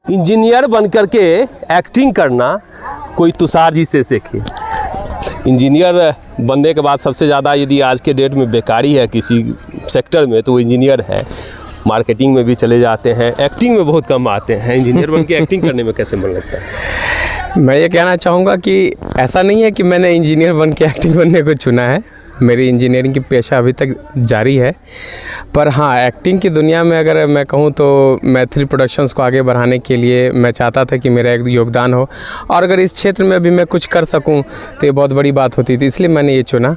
Engineer बनकर के acting करना कोई तुषार जी से सीखे। इंजीनियर बनने के बाद सबसे ज़्यादा यदि आज के डेट में बेकारी है किसी सेक्टर में तो वो इंजीनियर है। मार्केटिंग में भी चले जाते हैं, एक्टिंग में बहुत कम आते हैं। इंजीनियर बन के एक्टिंग करने में कैसे मन लगता है? मैं ये कहना चाहूँगा कि ऐसा नहीं है कि मैंने इंजीनियर बन के एक्टिंग बनने को चुना है। मेरी इंजीनियरिंग की पेशा अभी तक जारी है। पर हाँ, एक्टिंग की दुनिया में अगर मैं कहूँ तो मैथिली प्रोडक्शंस को आगे बढ़ाने के लिए मैं चाहता था कि मेरा एक योगदान हो, और अगर इस क्षेत्र में भी मैं कुछ कर सकूँ तो ये बहुत बड़ी बात होती थी। इसलिए मैंने ये चुना,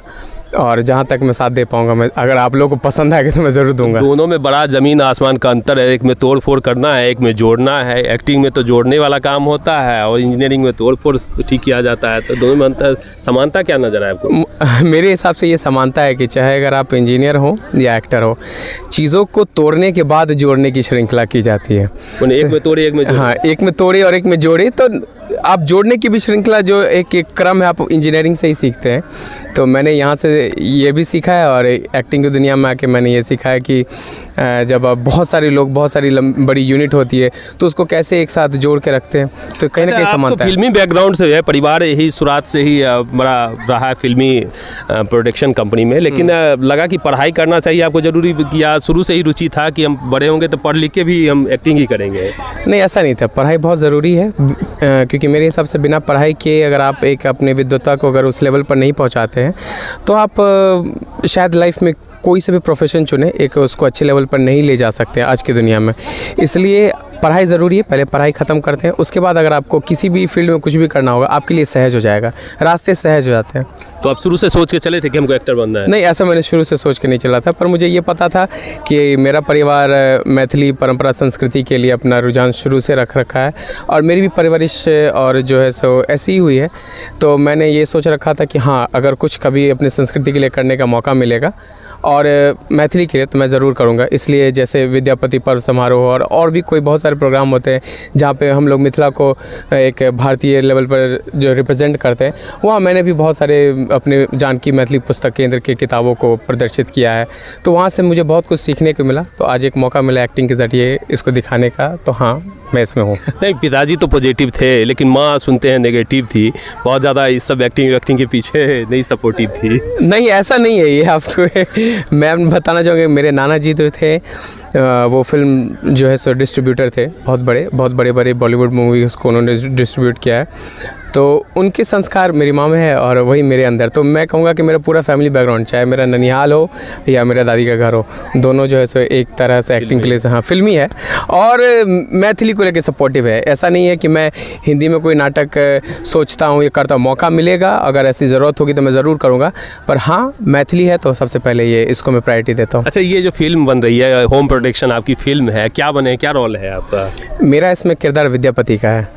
और जहाँ तक मैं साथ दे पाऊँगा, मैं अगर आप लोगों को पसंद आएगा तो मैं ज़रूर दूंगा। दोनों में बड़ा ज़मीन आसमान का अंतर है। एक में तोड़ फोड़ करना है, एक में जोड़ना है। एक्टिंग में तो जोड़ने वाला काम होता है और इंजीनियरिंग में तोड़ फोड़ ठीक किया जाता है। तो दोनों में अंतर, समानता क्या नज़र आए आपको? मेरे हिसाब से ये समानता है कि चाहे अगर आप इंजीनियर हो या एक्टर हो, चीज़ों को तोड़ने के बाद जोड़ने की श्रृंखला की जाती है। एक में तोड़े, एक में जोड़े। हाँ, एक में तोड़े और एक में जोड़े, तो आप जोड़ने की भी श्रृंखला जो एक क्रम है, आप इंजीनियरिंग से ही सीखते हैं। तो मैंने यहाँ से ये भी सीखा है, और एक्टिंग की दुनिया में आके मैंने ये सीखा है कि जब बहुत सारे लोग, बहुत सारी बड़ी यूनिट होती है तो उसको कैसे एक साथ जोड़ के रखते हैं, तो कहीं ना कहीं समानता है। फिल्मी बैकग्राउंड से है, परिवार यही शुरुआत से ही बड़ा रहा है फिल्मी प्रोडक्शन कंपनी में, लेकिन लगा कि पढ़ाई करना चाहिए आपको ज़रूरी, या शुरू से ही रुचि था कि हम बड़े होंगे तो पढ़ लिख के भी हम एक्टिंग ही करेंगे? नहीं, ऐसा नहीं था। पढ़ाई बहुत ज़रूरी है, क्योंकि मेरे हिसाब से बिना पढ़ाई के अगर आप एक अपने विद्वता को अगर उस लेवल पर नहीं पहुंचाते हैं तो आप शायद लाइफ में कोई से भी प्रोफेशन चुने, एक उसको अच्छे लेवल पर नहीं ले जा सकते आज की दुनिया में। इसलिए पढ़ाई ज़रूरी है। पहले पढ़ाई ख़त्म करते हैं, उसके बाद अगर आपको किसी भी फील्ड में कुछ भी करना होगा आपके लिए सहज हो जाएगा, रास्ते सहज हो जाते हैं। तो आप शुरू से सोच के चले थे कि हमको एक्टर बनना है? नहीं, ऐसा मैंने शुरू से सोच के नहीं चला था, पर मुझे ये पता था कि मेरा परिवार मैथिली परंपरा संस्कृति के लिए अपना रुझान शुरू से रख रखा है, और मेरी भी परवरिश और जो है सो ऐसी ही हुई है। तो मैंने ये सोच रखा था कि हाँ, अगर कुछ कभी अपनी संस्कृति के लिए करने का मौका मिलेगा और मैथिली के लिए तो मैं ज़रूर करूँगा। इसलिए जैसे विद्यापति पर्व समारोह और भी कोई बहुत सारे प्रोग्राम होते हैं जहाँ पे हम लोग मिथिला को एक भारतीय लेवल पर जो रिप्रेजेंट करते हैं, वहाँ मैंने भी बहुत सारे अपने जानकी मैथिली पुस्तक केंद्र की किताबों को प्रदर्शित किया है। तो वहाँ से मुझे बहुत कुछ सीखने को मिला। तो आज एक मौका मिला एक्टिंग के ज़रिए इसको दिखाने का, तो हाँ, मैं इसमें हूँ। नहीं, पिताजी तो पॉजिटिव थे, लेकिन माँ सुनते हैं नेगेटिव थी बहुत ज़्यादा। इस सब एक्टिंग के पीछे नहीं सपोर्टिव थी? नहीं, ऐसा नहीं है। ये आपको मैं बताना चाहूँगा, मेरे नाना जी तो थे, वो फिल्म जो है सो डिस्ट्रीब्यूटर थे, बहुत बड़े बॉलीवुड मूवीज़ को उन्होंने डिस्ट्रीब्यूट किया है। तो उनके संस्कार मेरी माँ में है और वही मेरे अंदर। तो मैं कहूँगा कि मेरा पूरा फैमिली बैकग्राउंड, चाहे मेरा ननिहाल हो या मेरा दादी का घर हो, दोनों जो है सो एक तरह से एक्टिंग के लिए हाँ फिल्मी है, और मैथिली को लेकर सपोर्टिव है। ऐसा नहीं है कि मैं हिंदी में कोई नाटक सोचता हूँ या करता हूँ। मौका मिलेगा, अगर ऐसी ज़रूरत होगी तो मैं ज़रूर करूँगा, पर हाँ, मैथिली है तो सबसे पहले ये इसको मैं प्रायोरिटी देता हूँ। अच्छा, ये जो फिल्म बन रही है, होम प्रोडक्शन आपकी फिल्म है, क्या बने, क्या रोल है आपका? मेरा इसमें किरदार विद्यापति का है,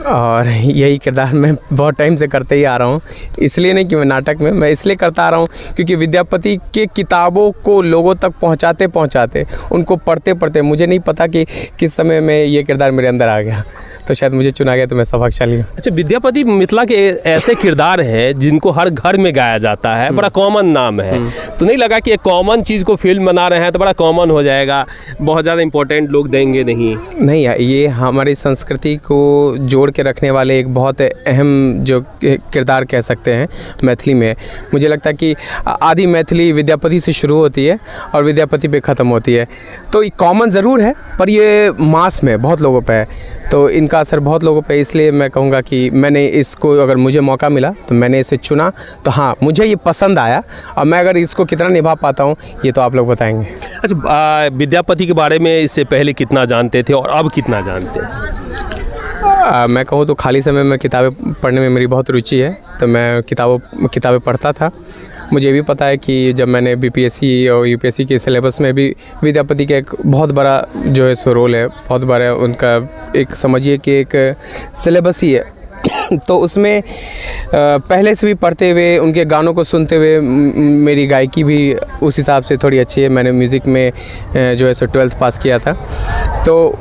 और यही किरदार मैं बहुत टाइम से करते ही आ रहा हूँ। इसलिए नहीं कि मैं नाटक में, मैं इसलिए करता आ रहा हूँ क्योंकि विद्यापति के किताबों को लोगों तक पहुँचाते उनको पढ़ते मुझे नहीं पता कि किस समय में ये किरदार मेरे अंदर आ गया, तो शायद मुझे चुना गया, तो मैं सौभाग्यशाली हूँ। अच्छा, विद्यापति मिथिला के ऐसे किरदार हैं जिनको हर घर में गाया जाता है, बड़ा कॉमन नाम है। तो नहीं लगा कि एक कॉमन चीज़ को फिल्म बना रहे हैं तो बड़ा कॉमन हो जाएगा, बहुत ज़्यादा इंपॉर्टेंट लोग देंगे नहीं? ये हमारी संस्कृति को जोड़ के रखने वाले एक बहुत अहम जो किरदार कह सकते हैं मैथिली में। मुझे लगता है कि आदि मैथिली विद्यापति से शुरू होती है और विद्यापति पे ख़त्म होती है। तो ये कॉमन ज़रूर है, पर ये मास में बहुत लोगों पे है, तो इनका असर बहुत लोगों पे। इसलिए मैं कहूँगा कि मैंने इसको, अगर मुझे मौका मिला तो मैंने इसे चुना, तो हाँ, मुझे ये पसंद आया, और मैं अगर इसको कितना निभा पाता हूँ ये तो आप लोग बताएंगे। अच्छा, विद्यापति के बारे में इससे पहले कितना जानते थे और अब कितना जानते हैं? मैं कहूँ तो खाली समय में किताबें पढ़ने में मेरी बहुत रुचि है, तो मैं किताबें पढ़ता था। मुझे भी पता है कि जब मैंने बीपीएससी और यूपीएससी के सिलेबस में भी विद्यापति का एक बहुत बड़ा जो है सो रोल है, बहुत बड़ा उनका एक, समझिए कि एक सिलेबस ही है। तो उसमें पहले से भी पढ़ते हुए, उनके गानों को सुनते हुए, मेरी गायकी भी उस हिसाब से थोड़ी अच्छी है। मैंने म्यूज़िक में जो है सो 12th पास किया था, तो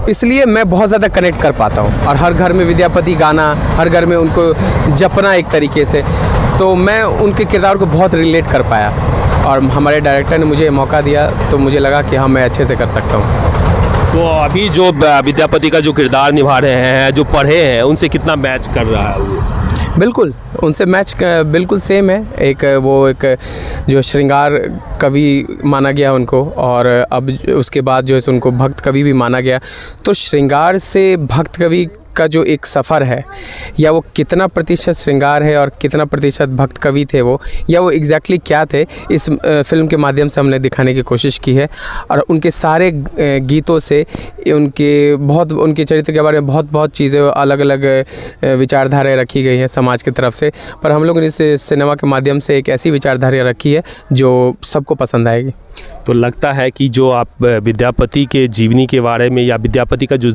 इसलिए मैं बहुत ज़्यादा कनेक्ट कर पाता हूँ। और हर घर में विद्यापति गाना, हर घर में उनको जपना एक तरीके से, तो मैं उनके किरदार को बहुत रिलेट कर पाया, और हमारे डायरेक्टर ने मुझे मौका दिया तो मुझे लगा कि हाँ, मैं अच्छे से कर सकता हूँ। तो अभी जो विद्यापति का जो किरदार निभा रहे हैं, जो पढ़े हैं, उनसे कितना मैच कर रहा है वो? बिल्कुल उनसे मैच बिल्कुल सेम है। एक जो श्रृंगार कवि माना गया उनको, और अब उसके बाद जो है उनको भक्त कवि भी माना गया। तो श्रृंगार से भक्त कवि का जो एक सफ़र है, या वो कितना प्रतिशत श्रृंगार है और कितना प्रतिशत भक्त कवि थे वो, या वो एग्जैक्टली क्या थे, इस फिल्म के माध्यम से हमने दिखाने की कोशिश की है। और उनके सारे गीतों से उनके चरित्र के बारे में बहुत चीज़ें अलग अलग विचारधाराएँ रखी गई हैं समाज की तरफ से, पर हम लोगों ने इस सिनेमा के माध्यम से एक ऐसी विचारधारा रखी है जो सबको पसंद आएगी। तो लगता है कि जो आप विद्यापति के जीवनी के बारे में, या विद्यापति का जो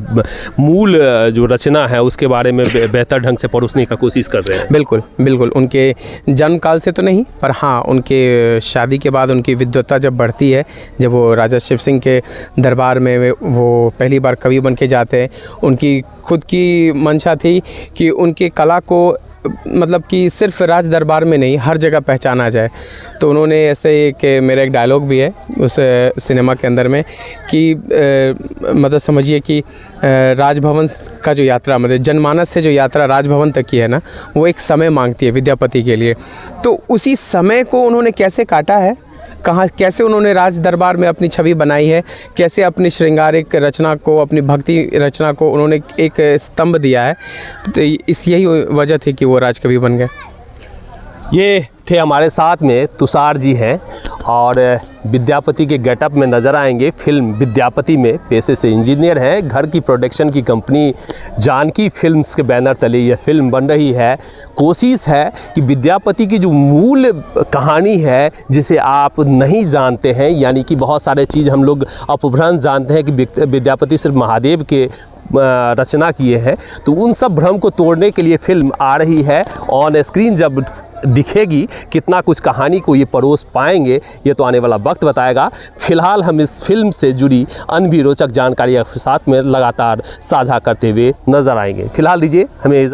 मूल जो रचना है उसके बारे में बेहतर ढंग से परोसने का कोशिश कर रहे हैं। बिल्कुल बिल्कुल, उनके जन्म काल से तो नहीं, पर हाँ उनके शादी के बाद उनकी विद्वत्ता जब बढ़ती है, जब वो राजा शिव सिंह के दरबार में वो पहली बार कवि बन के जाते हैं, उनकी खुद की मंशा थी कि उनके कला को मतलब कि सिर्फ राज दरबार में नहीं, हर जगह पहचाना जाए। तो उन्होंने ऐसे मेरा एक डायलॉग भी है उस सिनेमा के अंदर में कि मतलब समझिए कि राजभवन का जो यात्रा, मतलब जनमानस से जो यात्रा राजभवन तक की है ना, वो एक समय मांगती है विद्यापति के लिए। तो उसी समय को उन्होंने कैसे काटा है, कैसे उन्होंने राज दरबार में अपनी छवि बनाई है, कैसे अपनी श्रृंगारिक रचना को, अपनी भक्ति रचना को उन्होंने एक स्तंभ दिया है। तो यही वजह थी कि वो राजकवि बन गए। ये थे हमारे साथ में तुषार जी हैं, और विद्यापति के गेटअप में नज़र आएंगे। फिल्म विद्यापति में पेशे से इंजीनियर हैं। घर की प्रोडक्शन की कंपनी जानकी फिल्म्स के बैनर तले यह फिल्म बन रही है। कोशिश है कि विद्यापति की जो मूल कहानी है, जिसे आप नहीं जानते हैं, यानी कि बहुत सारे चीज़ हम लोग अपभ्रंश जानते हैं कि विद्यापति सिर्फ महादेव के रचना किए हैं, तो उन सब भ्रम को तोड़ने के लिए फिल्म आ रही है। ऑन स्क्रीन जब दिखेगी, कितना कुछ कहानी को ये परोस पाएंगे, ये तो आने वाला वक्त बताएगा। फिलहाल हम इस फिल्म से जुड़ी अन्य भी रोचक जानकारी आपके साथ में लगातार साझा करते हुए नजर आएंगे। फिलहाल दीजिए हमें